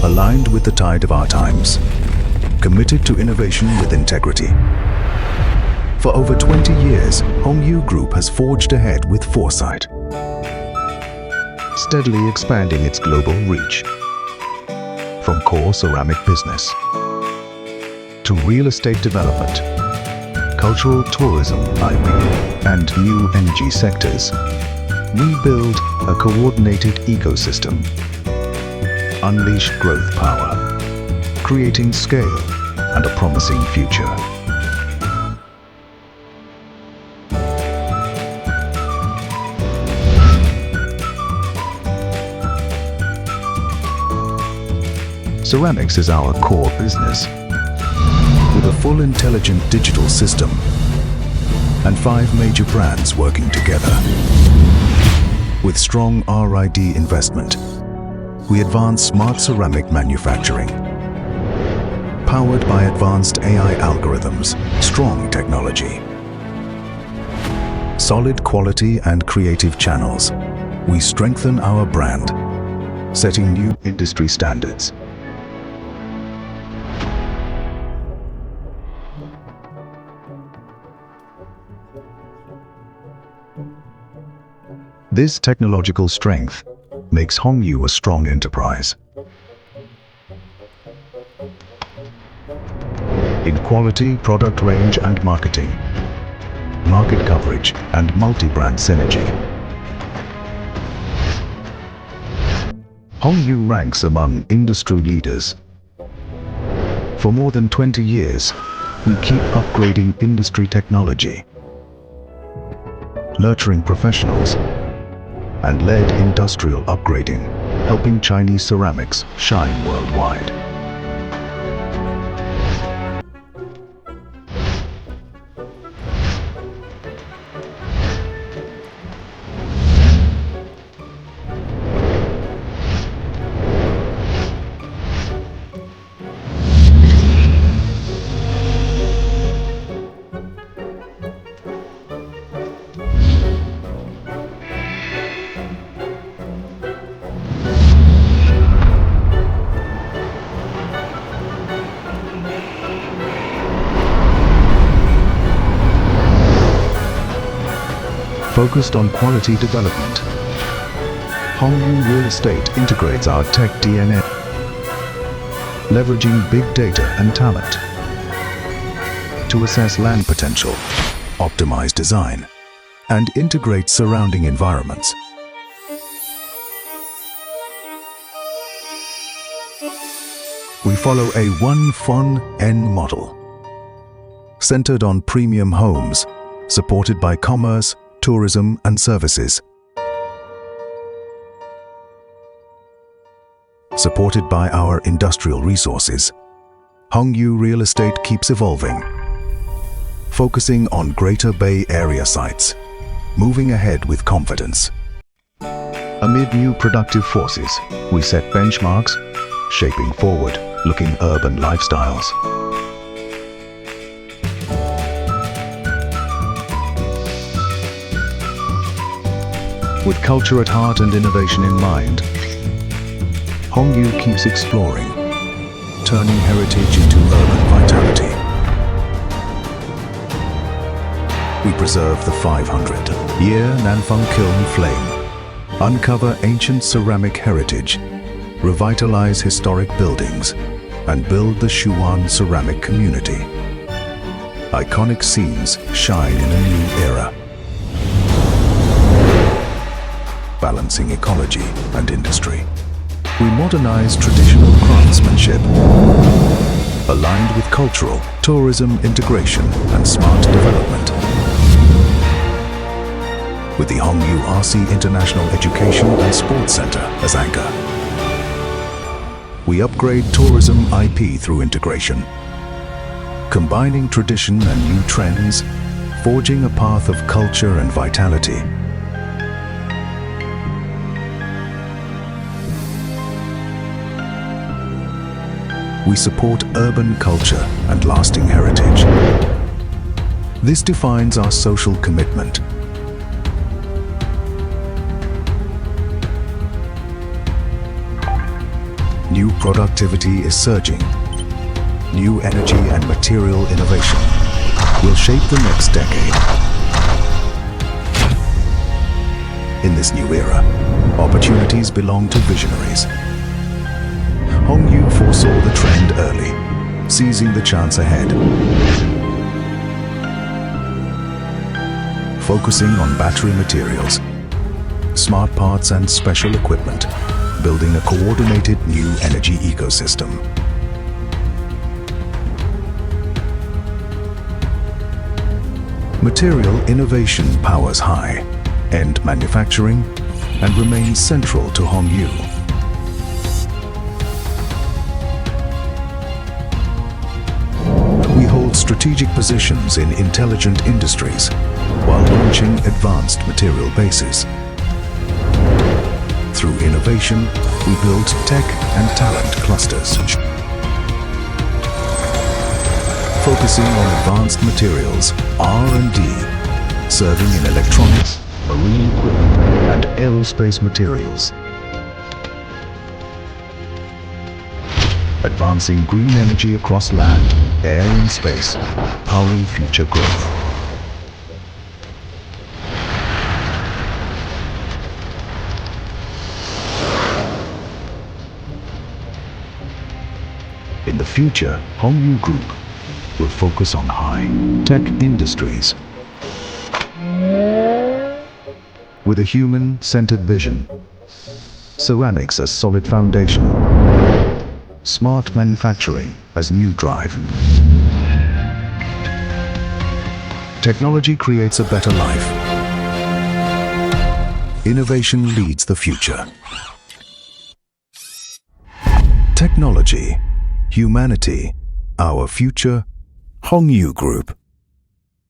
aligned with the tide of our times, committed to innovation with integrity. For over 20 years, Hongyu Group has forged ahead with foresight, steadily expanding its global reach. From core ceramic business to real estate development, cultural tourism, IP, and new energy sectors, we build a coordinated ecosystem. Unleash growth power, creating scale and a promising future. Ceramics is our core business, with a full intelligent digital system and 5 major brands working together. With strong R&D investment, we advance smart ceramic manufacturing. Powered by advanced AI algorithms, strong technology, solid quality and creative channels, we strengthen our brand, setting new industry standards. This technological strength makes Hongyu a strong enterprise. In quality, product range and marketing, market coverage and multi-brand synergy, Hongyu ranks among industry leaders. For more than 20 years, we keep upgrading industry technology, nurturing professionals, and led industrial upgrading, helping Chinese ceramics shine worldwide. Focused on quality development, Hongyu Real Estate integrates our tech DNA, leveraging big data and talent to assess land potential, optimize design, and integrate surrounding environments. We follow a 1-Fun-N model, centered on premium homes, supported by commerce, tourism and services. Supported by our industrial resources, Hongyu Real Estate keeps evolving, focusing on Greater Bay Area sites, moving ahead with confidence. Amid new productive forces, we set benchmarks, shaping forward-looking urban lifestyles. With culture at heart and innovation in mind, Hongyu keeps exploring, turning heritage into urban vitality. We preserve the 500-year Nanfeng Kiln flame, uncover ancient ceramic heritage, revitalize historic buildings, and build the Shuan ceramic community. Iconic scenes shine in a new era, balancing ecology and industry. We modernize traditional craftsmanship, aligned with cultural, tourism integration, and smart development. With the Hongyu RC International Education and Sports Center as anchor, we upgrade tourism IP through integration, combining tradition and new trends, forging a path of culture and vitality. We support urban culture and lasting heritage. This defines our social commitment. New productivity is surging. New energy and material innovation will shape the next decade. In this new era, opportunities belong to visionaries. Hongyu foresaw the trend early, seizing the chance ahead. Focusing on battery materials, smart parts and special equipment, building a coordinated new energy ecosystem. Material innovation powers high-end manufacturing and remains central to Hongyu. We hold strategic positions in intelligent industries while launching advanced material bases. Through innovation, we build tech and talent clusters. Focusing on advanced materials, R&D, serving in electronics, marine equipment, and aerospace materials. Advancing green energy across land, air and space, powering future growth. In the future, Hongyu Group will focus on high-tech industries with a human-centered vision. Ceramics as solid foundation. Smart manufacturing as new drive. Technology creates a better life. Innovation leads the future. Technology, humanity, our future, Hongyu Group.